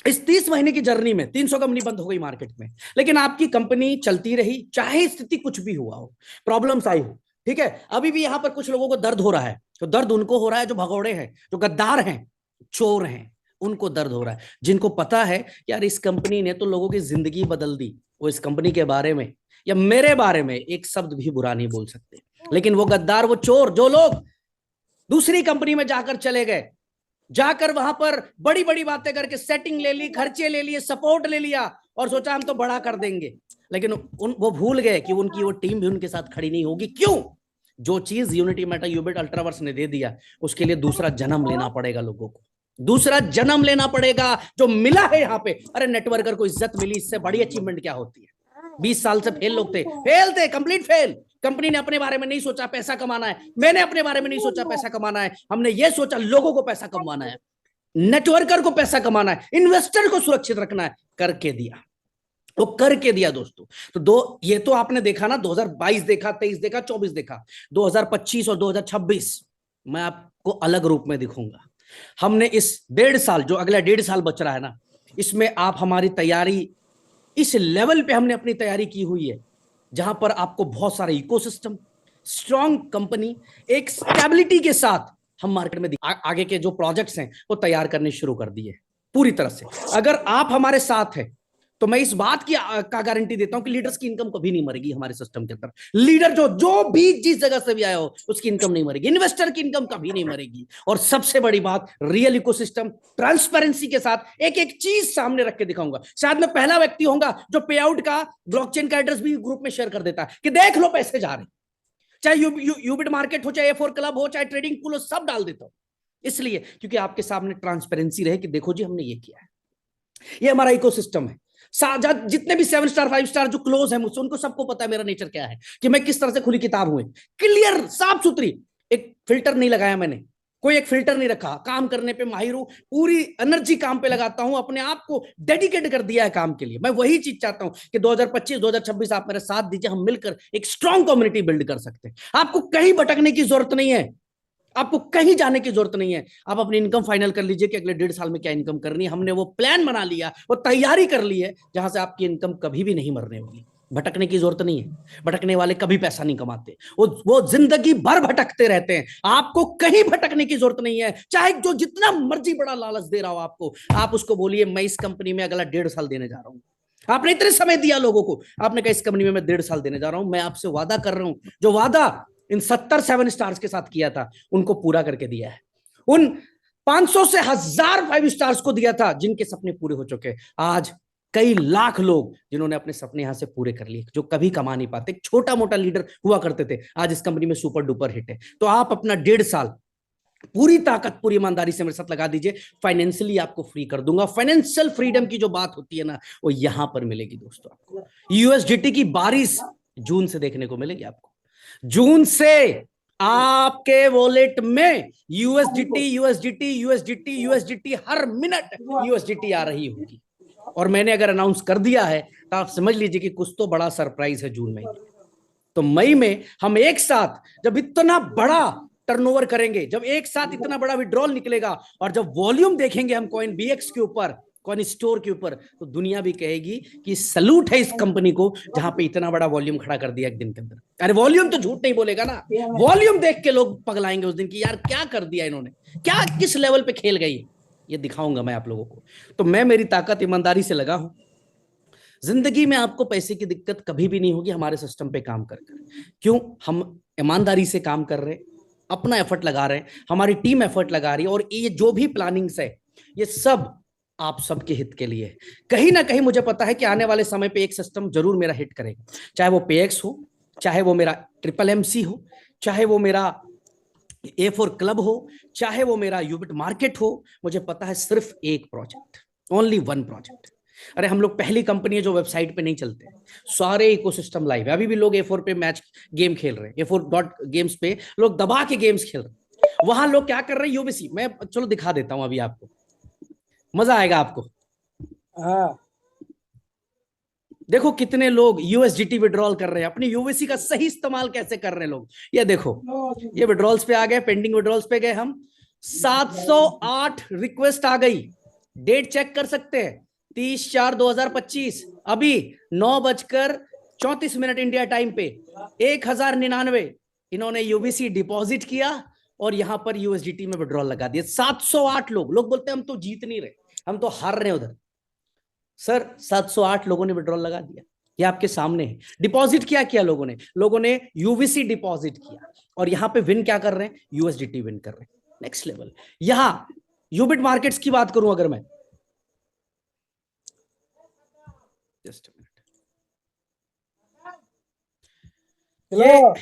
इस 30 महीने की जर्नी में 300 कंपनी बंद हो गई मार्केट में, लेकिन आपकी कंपनी चलती रही, चाहे स्थिति कुछ भी हुआ हो, प्रॉब्लम्स आई हो। ठीक है, अभी भी यहां पर कुछ लोगों को दर्द हो रहा है, तो दर्द उनको हो रहा है जो भगौड़े हैं, जो गद्दार हैं, चोर हैं, उनको दर्द हो रहा है। जिनको पता है यार इस कंपनी ने तो लोगों की जिंदगी बदल दी, वो इस कंपनी के बारे में या मेरे बारे में एक शब्द भी बुरा नहीं बोल सकते। लेकिन वो गद्दार, वो चोर, जो लोग दूसरी कंपनी में जाकर चले गए, जाकर वहां पर बड़ी बड़ी बातें करके सेटिंग ले ली, खर्चे ले लिए, सपोर्ट ले लिया और सोचा हम तो बड़ा कर देंगे, लेकिन वो भूल गए कि उनकी वो टीम भी उनके साथ खड़ी नहीं होगी। क्यों? जो चीज यूनिटी मेटा यूबिट अल्ट्रावर्स ने दे दिया, उसके लिए दूसरा जन्म लेना पड़ेगा लोगों को, दूसरा जन्म लेना पड़ेगा। जो मिला है यहाँ पे, अरे नेटवर्कर को इज्जत मिली, इससे बड़ी अचीवमेंट क्या होती है? 20 साल से फेल लोग थे, कंप्लीट फेल। कंपनी ने अपने बारे में नहीं सोचा पैसा कमाना है, मैंने अपने बारे में नहीं सोचा पैसा कमाना है, हमने ये सोचा लोगों को पैसा कमाना है, नेटवर्कर को पैसा कमाना है, इन्वेस्टर को सुरक्षित रखना है, करके दिया, वो करके दिया दोस्तों। तो ये तो आपने देखा ना, 2022 देखा, 23 देखा, 24 देखा, 2025 और 2026 मैं आपको अलग रूप में दिखूंगा। हमने इस 1.5 साल, जो अगला 1.5 साल बच रहा है ना, इसमें आप हमारी तैयारी इस लेवल पे हमने अपनी तैयारी की हुई है, जहां पर आपको बहुत सारे इकोसिस्टम, स्ट्रॉन्ग कंपनी, एक स्टेबिलिटी के साथ हम मार्केट में आगे के जो प्रोजेक्ट्स हैं वो तैयार करने शुरू कर दिए पूरी तरह से। अगर आप हमारे साथ हैं तो मैं इस बात की का गारंटी देता हूं कि लीडर्स की इनकम कभी नहीं मरेगी हमारे सिस्टम के अंदर। लीडर जो भी जिस जगह से भी आया हो उसकी इनकम नहीं मरेगी, इन्वेस्टर की इनकम कभी नहीं मरेगी। और सबसे बड़ी बात, रियल इकोसिस्टम, ट्रांसपेरेंसी के साथ एक एक चीज सामने रख के दिखाऊंगा। शायद मैं पहला व्यक्ति होऊंगा जो पे आउट का ब्लॉकचेन का एड्रेस भी ग्रुप में शेयर कर देता है कि देख लो पैसे जा रहे, चाहे यूबिट मार्केट हो, चाहे A4 क्लब हो, चाहे ट्रेडिंग पूल हो, सब डाल देता हूं। इसलिए क्योंकि आपके सामने ट्रांसपेरेंसी रहे कि देखो जी हमने ये किया है, ये हमारा इकोसिस्टम है। जितने भी 7 स्टार 5 स्टार जो क्लोज है मुझसे, उनको सबको पता है मेरा नेचर क्या है, कि मैं किस तरह से खुली किताब हूं, क्लियर, साफ सुथरी, एक फिल्टर नहीं लगाया मैंने, कोई एक फिल्टर नहीं रखा, काम करने पे माहिर हूं, पूरी एनर्जी काम पे लगाता हूं, अपने आप को डेडिकेट कर दिया है काम के लिए। मैं वही चीज चाहता हूं कि 2025 2026 आप मेरे साथ दीजिए, हम मिलकर एक स्ट्रॉन्ग कम्युनिटी बिल्ड कर सकते हैं। आपको कहीं भटकने की जरूरत नहीं है, आपको कहीं जाने की जरूरत नहीं है। आप अपनी इनकम फाइनल कर लीजिए कि अगले 1.5 साल में क्या इनकम करनी है। हमने वो प्लान बना लिया, वो तैयारी कर ली है, जहां से आपकी इनकम कभी भी नहीं मरने वाली। भटकने की जरूरत नहीं है, भटकने वाले कभी पैसा नहीं कमाते, वो जिंदगी भर भटकते रहते हैं। आपको कहीं भटकने की जरूरत नहीं है, चाहे जो जितना मर्जी बड़ा लालच दे रहा हो आपको, आप उसको बोलिए मैं इस कंपनी में अगला 1.5 साल देने जा रहा हूं। आपने इतने समय दिया लोगों को, आपने कहा इस कंपनी में मैं 1.5 साल देने जा रहा हूं, मैं आपसे वादा कर रहा हूं, जो वादा इन 70 7 स्टार्स के साथ किया था उनको पूरा करके दिया है। उन 500 से 1000 5 स्टार्स को दिया था जिनके सपने पूरे हो चुके। आज कई लाख लोग जिन्होंने अपने सपने यहां से पूरे कर लिए, जो कभी कमा नहीं पाते, छोटा मोटा लीडर हुआ करते थे, आज इस कंपनी में सुपर डुपर हिट है। तो आप अपना 1.5 साल पूरी ताकत, पूरी ईमानदारी से मेरे साथ लगा दीजिए, फाइनेंशियली आपको फ्री कर दूंगा। फाइनेंशियल फ्रीडम की जो बात होती है ना, वो यहां पर मिलेगी दोस्तों। आपको यूएसडीटी की बारिश जून से देखने को मिलेगी। आपको जून से आपके वॉलेट में यूएसडीटी यूएसडीटी यूएसडीटी यूएसडीटी हर मिनट यूएसडीटी आ रही होगी। और मैंने अगर अनाउंस कर दिया है तो आप समझ लीजिए कि कुछ तो बड़ा सरप्राइज है जून में। तो मई में हम एक साथ जब इतना बड़ा टर्नओवर करेंगे, जब एक साथ इतना बड़ा विड्रॉल निकलेगा, और जब वॉल्यूम देखेंगे हम कॉइन बीएक्स के ऊपर, कॉइन स्टोर के ऊपर, तो दुनिया भी कहेगी कि सलूट है इस कंपनी को जहां पे इतना बड़ा वॉल्यूम खड़ा कर दिया एक दिन के अंदर। अरे वॉल्यूम तो झूठ नहीं बोलेगा ना, वॉल्यूम देख के लोग पगलाएंगे उस दिन की, यार क्या कर दिया इन्होंने, क्या किस लेवल पे खेल गई, ये दिखाऊंगा मैं आप लोगों को। तो मैं मेरी ताकत ईमानदारी से लगा हूं। जिंदगी में आपको पैसे की दिक्कत कभी भी नहीं होगी हमारे सिस्टम पे काम कर कर। क्यों? हम ईमानदारी से काम कर रहे हैं, अपना एफर्ट लगा रहे हैं, हमारी टीम एफर्ट लगा रही है, और ये जो भी प्लानिंग्स है ये सब आप सबके हित के लिए। कहीं ना कहीं मुझे पता है कि आने वाले समय पे एक सिस्टम जरूर मेरा हिट करेगा, चाहे वो पेएक्स हो, चाहे वो मेरा ट्रिपल एमसी हो, चाहे वो मेरा A4 क्लब हो, चाहे वो मेरा यूबिट मार्केट हो। मुझे पता है सिर्फ एक प्रोजेक्ट, ओनली वन प्रोजेक्ट। अरे हम लोग पहली कंपनी है जो वेबसाइट पे नहीं चलते, सारे इकोसिस्टम लाइव है। अभी भी लोग A4 पे मैच गेम खेल रहे हैं, A4 डॉट गेम्स पे लोग दबा के गेम्स खेल रहे हैं। वहां लोग क्या कर रहे हैं, यूबीसी, मैं चलो दिखा देता हूं अभी आपको, मजा आएगा आपको। हाँ देखो कितने लोग यूएसडीटी विड्रॉल कर रहे हैं, अपनी यूवीसी का सही इस्तेमाल कैसे कर रहे हैं लोग। ये देखो, ये विड्रॉल्स पे आ गए, पेंडिंग विड्रॉल्स पे गए हम, 708 रिक्वेस्ट आ गई। डेट चेक कर सकते हैं, 30/4/2025, अभी 9:34 इंडिया टाइम पे 1099 इन्होंने यूबीसी डिपॉजिट किया और यहां पर यूएसडीटी में विड्रॉल लगा दिया। 708 लोग बोलते हैं हम तो जीत नहीं रहे, हम तो हार रहे हैं उधर। सर 708 लोगों ने विड्रॉल लगा दिया, ये आपके सामने है। डिपॉजिट क्या लोगों ने यूवीसी डिपॉजिट किया, और यहां पे विन क्या कर रहे हैं, यूएसडीटी विन कर रहे हैं, नेक्स्ट लेवल। यहां यूबिट मार्केट्स की बात करूं अगर मैं, जस्ट ये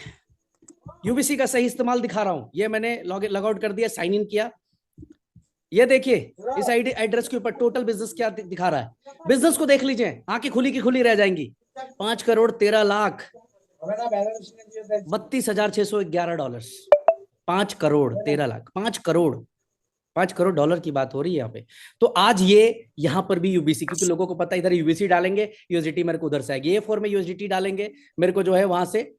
यूबीसी का सही इस्तेमाल दिखा रहा हूं। ये मैंने लॉग आउट कर दिया, साइन इन किया। ये देखिए इस आईडी एड्रेस के ऊपर टोटल बिजनेस क्या दिखा रहा है, बिजनेस को देख लीजिए, आंखें खुली की खुली रह जाएंगी। 5,13,32,611 डॉलर, $5,13,00,000, 5 करोड़ डॉलर की बात हो रही है यहाँ पे। तो आज ये यहाँ पर भी यूबीसी, क्योंकि लोगों को पता है इधर यूबीसी डालेंगे यूएसडीटी मेरे को उधर से आएगी, A4 में यूएसडीटी डालेंगे मेरे को जो है वहां से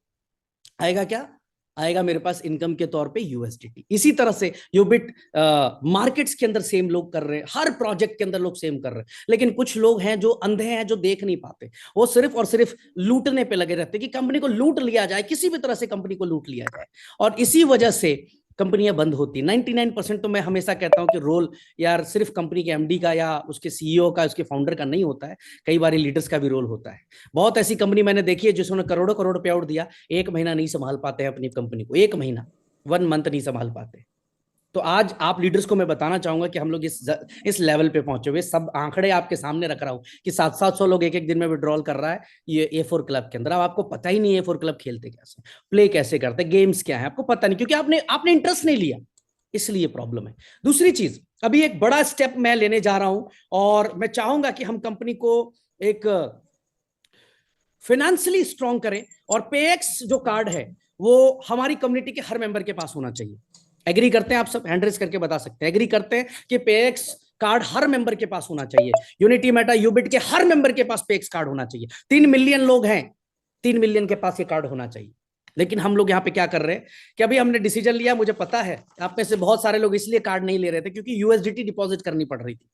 आएगा, क्या आएगा मेरे पास इनकम के तौर पे यूएसडीटी। इसी तरह से यूबिट मार्केट्स के अंदर सेम लोग कर रहे हैं, हर प्रोजेक्ट के अंदर लोग सेम कर रहे हैं। लेकिन कुछ लोग हैं जो अंधे हैं, जो देख नहीं पाते, वो सिर्फ और सिर्फ लूटने पे लगे रहते हैं कि कंपनी को लूट लिया जाए, किसी भी तरह से कंपनी को लूट लिया जाए, और इसी वजह से कंपनियां बंद होती। 99% तो मैं हमेशा कहता हूं कि रोल यार सिर्फ कंपनी के एमडी का या उसके सीईओ का, उसके फाउंडर का नहीं होता है, कई बार लीडर्स का भी रोल होता है। बहुत ऐसी कंपनी मैंने देखी है जिसने करोड़ों करोड़ पे आउट दिया, 1 महीना नहीं संभाल पाते हैं अपनी कंपनी को, 1 महीना, 1 मंथ नहीं संभाल पाते। तो आज आप लीडर्स को मैं बताना चाहूंगा कि हम लोग इस लेवल पे पहुंचे हुए, सब आंकड़े आपके सामने रख रहा हूं कि 700 लोग एक दिन में विड्रॉल कर रहा है ये A4 क्लब के अंदर। अब आपको पता ही नहीं A4 क्लब खेलते कैसे, प्ले कैसे करते, गेम्स क्या है, आपको पता नहीं, क्योंकि आपने इंटरेस्ट नहीं लिया, इसलिए प्रॉब्लम है। दूसरी चीज, अभी एक बड़ा स्टेप मैं लेने जा रहा हूं, और मैं चाहूंगा कि हम कंपनी को एक फाइनेंशियली स्ट्रॉन्ग करें, और पेएक्स जो कार्ड है वो हमारी कम्युनिटी के हर मेंबर के पास होना चाहिए। एग्री करते हैं आप सब, हैंड रेज करके बता सकते हैं, एग्री करते हैं कि पेएक्स कार्ड हर मेंबर के पास होना चाहिए। यूनिटी मेटा यूबिट के हर मेंबर के पास पेएक्स कार्ड होना चाहिए। 3 मिलियन लोग हैं, 3 मिलियन के पास ये कार्ड होना चाहिए। लेकिन हम लोग यहाँ पे क्या कर रहे हैं कि अभी हमने डिसीजन लिया, मुझे पता है आप में से बहुत सारे लोग इसलिए कार्ड नहीं ले रहे थे क्योंकि यूएसडीटी डिपॉजिट करनी पड़ रही थी।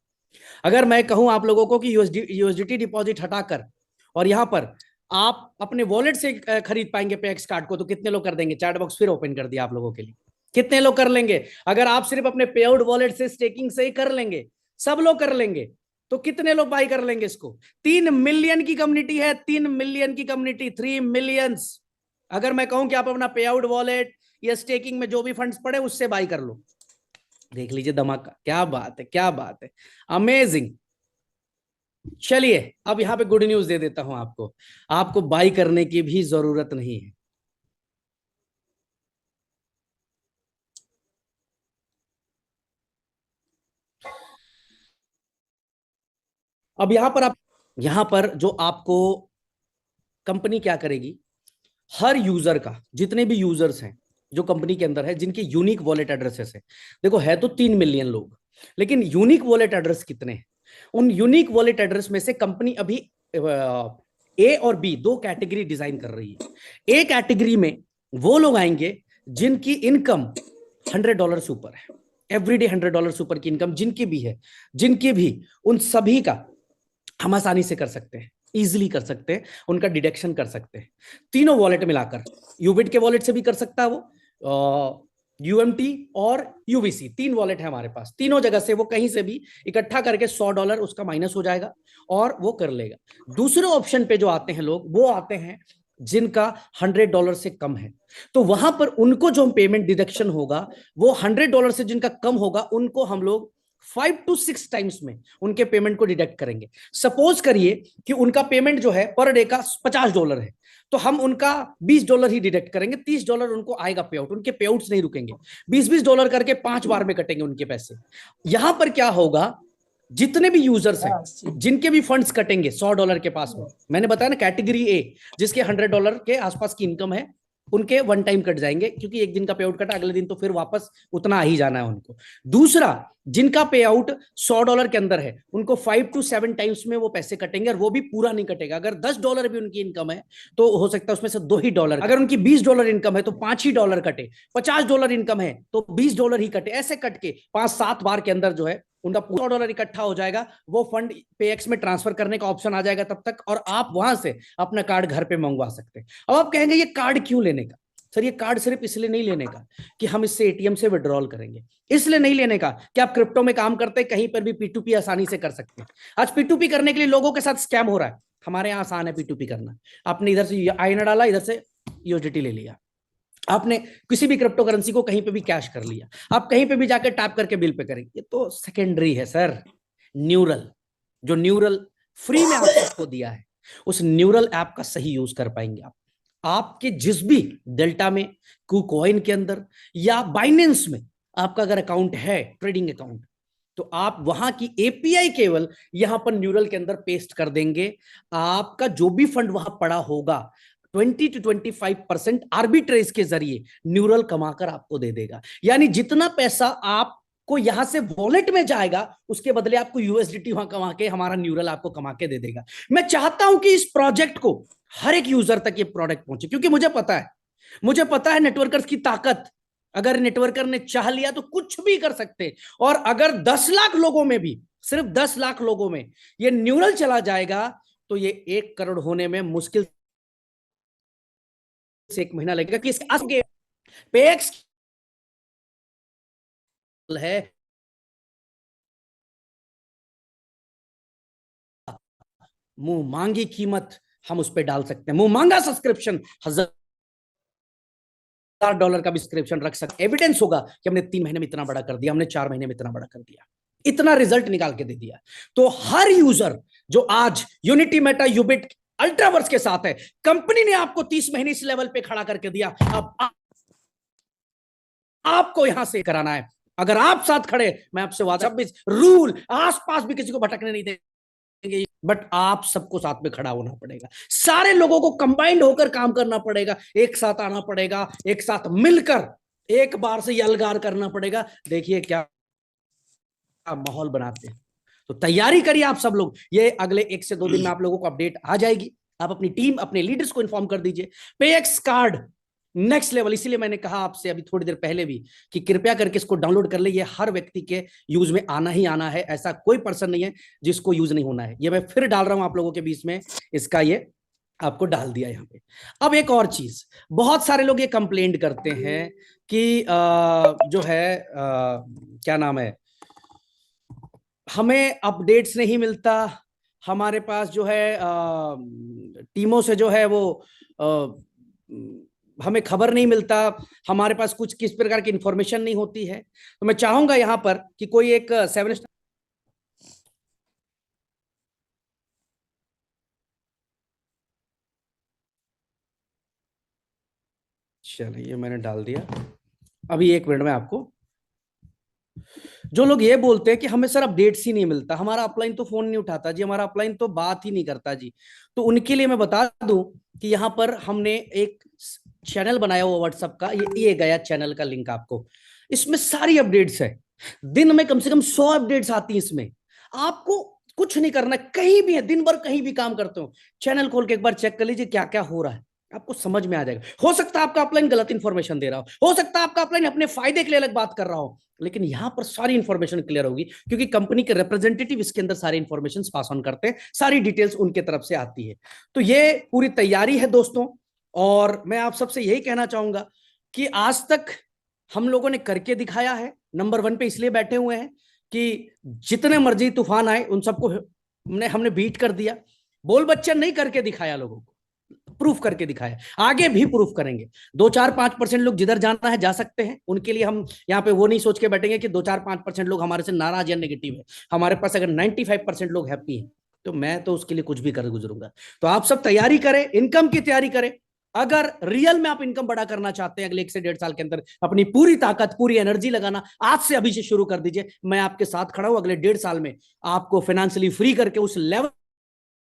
अगर मैं कहूं आप लोगों को कि यूएसडीटी डिपॉजिट हटाकर और यहां पर आप अपने वॉलेट से खरीद पाएंगे पेएक्स कार्ड को, तो कितने लोग कर देंगे? चैट बॉक्स फिर ओपन कर दिया आप लोगों के लिए, कितने लोग कर लेंगे? अगर आप सिर्फ अपने पे आउट वॉलेट से स्टेकिंग से ही कर लेंगे, सब लोग कर लेंगे, तो कितने लोग बाई कर लेंगे इसको? 3 मिलियन की कम्युनिटी है, 3 मिलियन की कम्युनिटी, 3 मिलियंस। अगर मैं कहूं कि आप अपना पे आउट वॉलेट या स्टेकिंग में जो भी फंड्स पड़े उससे बाई कर लो, देख लीजिए धमाका, क्या बात है, क्या बात है, अमेजिंग। चलिए अब यहां पे गुड न्यूज दे देता हूं आपको, आपको बाई करने की भी जरूरत नहीं है। अब यहां पर जो आपको कंपनी क्या करेगी, हर यूजर का, जितने भी यूजर्स हैं जो कंपनी के अंदर है, जिनके यूनिक वॉलेट एड्रेसेस है, देखो है तो 3 मिलियन लोग, लेकिन यूनिक वॉलेट एड्रेस कितने हैं? उन यूनिक वॉलेट एड्रेस में से कंपनी अभी ए और बी दो कैटेगरी डिजाइन कर रही है। ए कैटेगरी में वो लोग आएंगे जिनकी इनकम $100 से ऊपर है, एवरीडे $100 से ऊपर की इनकम जिनकी भी है, जिनकी भी, उन सभी का हम आसानी से कर सकते हैं, इजीली कर सकते हैं, उनका डिडक्शन कर सकते हैं। तीनों वॉलेट मिलाकर, यूबिट के वॉलेट से भी कर सकता है वो, यूएमटी और यूवीसी, 3 वॉलेट है हमारे पास, तीनों जगह से वो कहीं से भी इकट्ठा करके $100 उसका माइनस हो जाएगा और वो कर लेगा। दूसरे ऑप्शन पे जो आते हैं लोग, वो आते हैं जिनका $100 से कम है, तो वहां पर उनको जो पेमेंट डिडक्शन होगा वो $100 से जिनका कम होगा उनको हम लोग 5 to 6 टाइम्स में उनके पेमेंट को डिडक्ट करेंगे। सपोज करिए कि उनका पेमेंट जो है पर डे का $50 है, तो हम उनका $20 ही डिडक्ट करेंगे, $30 उनको आएगा पे आउट, उनके पे आउट्स नहीं रुकेंगे, $20 करके 5 बार में कटेंगे उनके पैसे। यहां पर क्या होगा, जितने भी यूजर्स हैं जिनके भी फंड्स कटेंगे $100 के पास में, मैंने बताया ना कैटेगरी ए जिसके $100 के आसपास की इनकम है, उनके वन टाइम कट जाएंगे, क्योंकि एक दिन का पे आउट कटा, अगले दिन तो फिर वापस उतना आ ही जाना है उनको। दूसरा, जिनका पे आउट $100 के अंदर है, उनको 5 to 7 टाइम्स में वो पैसे कटेंगे, और वो भी पूरा नहीं कटेगा। अगर $10 भी उनकी इनकम है तो हो सकता है उसमें से $2 ही, अगर उनकी $20 इनकम है तो $5 ही कटे, $50 इनकम है तो $20 ही कटे, ऐसे कट के 5-7 बार के अंदर जो है उनका पूरा $100 इकट्ठा हो जाएगा। वो फंड पेएक्स में ट्रांसफर करने का ऑप्शन आ जाएगा तब तक, और आप वहां से अपना कार्ड घर पे मंगवा सकते हैं। अब आप कहेंगे ये कार्ड क्यों लेने का? सर ये कार्ड सिर्फ इसलिए नहीं लेने का कि हम इससे एटीएम से विड्रॉल करेंगे, इसलिए नहीं लेने का कि आप क्रिप्टो में काम करते हैं, कहीं पर भी P2P आसानी से कर सकते हैं। आज P2P करने के लिए लोगों के साथ स्कैम हो रहा है, हमारे यहाँ आसान है P2P करना। आपने इधर से आईना डाला, इधर से यूएसडीटी ले लिया, आपने किसी भी क्रिप्टो करेंसी को कहीं पे भी कैश कर लिया, आप कहीं पे भी जाकर टैप करके बिल पे करेंगे। ये तो सेकेंडरी है सर। न्यूरल, जो न्यूरल फ्री में आपको दिया है, उस न्यूरल ऐप का सही यूज कर पाएंगे आप। आपके जिस भी डेल्टा में, कुकॉइन के अंदर या बाइनेंस में आपका अगर अकाउंट है, ट्रेडिंग अकाउंट, तो आप वहां की एपीआई केवल यहां पर न्यूरल के अंदर पेस्ट कर देंगे। आपका जो भी फंड वहां पड़ा होगा 20 to 25% आर्बिट्रेज के जरिए न्यूरल कमाकर आपको दे देगा। यानी जितना पैसा आपको यहां से वॉलेट में जाएगा, उसके बदले आपको यूएसडीटी वहां कमा के हमारा न्यूरल आपको कमा के दे देगा। मैं चाहता हूं कि इस प्रोजेक्ट को हर एक यूजर तक ये प्रोडक्ट पहुंचे, क्योंकि मुझे पता है नेटवर्कर्स की ताकत। अगर नेटवर्कर ने चाह लिया तो कुछ भी कर सकते, और अगर 10 लाख लोगों में भी, सिर्फ 10 लाख लोगों में ये न्यूरल चला जाएगा, तो ये 1 करोड़ होने में मुश्किल से 1 महीना लगेगा। कि इसके पेएक्स है मुंह मांगी कीमत हम उस पर डाल सकते हैं, मुंह मांगा सब्सक्रिप्शन $1000 का भी सब्सक्रिप्शन रख सकते, एविडेंस होगा कि हमने 3 महीने में इतना बड़ा कर दिया, हमने 4 महीने में इतना बड़ा कर दिया, इतना रिजल्ट निकाल के दे दिया। तो हर यूजर जो आज यूनिटी मेटा यूबिट अल्ट्रावर्स के साथ है, कंपनी ने आपको 30 महीने इस लेवल पे खड़ा करके दिया, अब आपको यहां से कराना है। अगर आप साथ खड़े, मैं आपसे वादा, 26 रूल आसपास भी किसी को भटकने नहीं देंगे, बट आप सबको साथ में खड़ा होना पड़ेगा, सारे लोगों को कंबाइंड होकर काम करना पड़ेगा, एक साथ आना पड़ेगा, एक साथ मिलकर एक बार से यलगार करना पड़ेगा। देखिए क्या माहौल बनाते हैं। तो तैयारी करिए आप सब लोग, ये अगले 1 से 2 दिन में आप लोगों को अपडेट आ जाएगी। आप अपनी टीम, अपने लीडर्स को इन्फॉर्म कर दीजिए। पेएक्स कार्ड नेक्स्ट लेवल, इसीलिए मैंने कहा आपसे अभी थोड़ी देर पहले भी कि कृपया करके इसको डाउनलोड कर ले। ये हर व्यक्ति के यूज में आना ही आना है, ऐसा कोई पर्सन नहीं है जिसको यूज नहीं होना है। ये मैं फिर डाल रहा हूं आप लोगों के बीच में, इसका ये आपको डाल दिया यहाँ पे। अब एक और चीज, बहुत सारे लोग ये कंप्लेंट करते हैं कि जो है क्या नाम है, हमें अपडेट्स नहीं मिलता, हमारे पास जो है टीमों से जो है वो हमें खबर नहीं मिलता, हमारे पास कुछ किस प्रकार की इंफॉर्मेशन नहीं होती है। तो मैं चाहूंगा यहां पर कि कोई एक 7 स्टार, चलिए मैंने डाल दिया। अभी 1 मिनट में आपको, जो लोग ये बोलते हैं कि हमें सर अपडेट्स ही नहीं मिलता, हमारा अपलाइन तो फोन नहीं उठाता जी, हमारा अपलाइन तो बात ही नहीं करता जी, तो उनके लिए मैं बता दूं कि यहाँ पर हमने एक चैनल बनाया हुआ व्हाट्सएप का, ये गया चैनल का लिंक आपको, इसमें सारी अपडेट्स है। दिन में कम से कम 100 अपडेट्स आती है इसमें। आपको कुछ नहीं करना, कहीं भी है, दिन भर कहीं भी काम करते हो, चैनल खोल के एक बार चेक कर लीजिए क्या क्या हो रहा है। आपको समझ में आ जाएगा। हो सकता है आपका अपलाइन गलत इंफॉर्मेशन दे रहा हो सकता है आपका अपलाइन अपने फायदे के लिए अलग बात कर रहा हो, लेकिन यहां पर सारी इंफॉर्मेशन क्लियर होगी, क्योंकि कंपनी के रिप्रेजेंटेटिव इसके अंदर सारी इंफॉर्मेशन पास ऑन करते हैं, सारी डिटेल्स उनके तरफ से आती है। तो ये पूरी तैयारी है दोस्तों, और मैं आप सबसे यही कहना चाहूंगा कि आज तक हम लोगों ने करके दिखाया है। नंबर 1 पे इसलिए बैठे हुए हैं कि जितने मर्जी तूफान आए उन सबको हमने बीट कर दिया। बोल बच्चन नहीं करके दिखाया, लोगों को प्रूफ करके दिखाया, आगे भी प्रूफ करेंगे। 2-4-5% लोग जिधर जाना है जा सकते हैं, उनके लिए हम यहाँ पे वो नहीं सोच के बैठेंगे कि 2-4-5% लोग हमारे से नाराज या नेगेटिव है। हमारे पास अगर 95% लोग हैप्पी हैं तो मैं तो उसके लिए कुछ भी कर गुजरूंगा। तो आप सब तैयारी करें, इनकम की तैयारी करें। अगर रियल में आप इनकम बड़ा करना चाहते हैं अगले 1 से 1.5 साल के अंदर, अपनी पूरी ताकत पूरी एनर्जी लगाना आज से अभी से शुरू कर दीजिए। मैं आपके साथ खड़ा हूं, अगले 1.5 साल में आपको फाइनेंशियली फ्री करके उस लेवल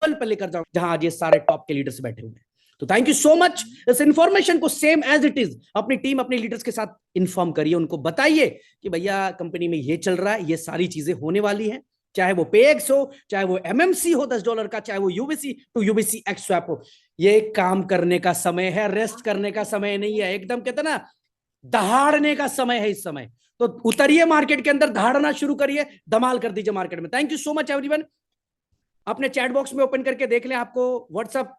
पर लेकर जाऊं जहां आज ये सारे टॉप के लीडर्स बैठे हुए हैं। तो थैंक यू सो मच। इस इंफॉर्मेशन को सेम एज इट इज अपनी टीम अपने लीडर्स के साथ इन्फॉर्म करिए, उनको बताइए कि भैया कंपनी में ये चल रहा है, ये सारी चीजें होने वाली हैं, चाहे वो पेएक्स हो, चाहे वो एमएमसी हो $10 का, चाहे वो UBC to UBC X swap हो। ये काम करने का समय है, रेस्ट करने का समय नहीं है। एकदम कहते ना दहाड़ने का समय है इस समय। तो उतरिए मार्केट के अंदर, दहाड़ना शुरू करिए, धमाल कर दीजिए मार्केट में। Thank you so much everyone. अपने चैट बॉक्स में ओपन करके देख लें, आपको व्हाट्सएप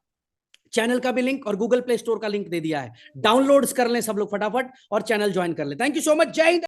चैनल का भी लिंक और गूगल प्ले स्टोर का लिंक दे दिया है। डाउनलोड्स कर लें सब लोग फटाफट और चैनल ज्वाइन कर लें। Thank you so much. जय हिंद।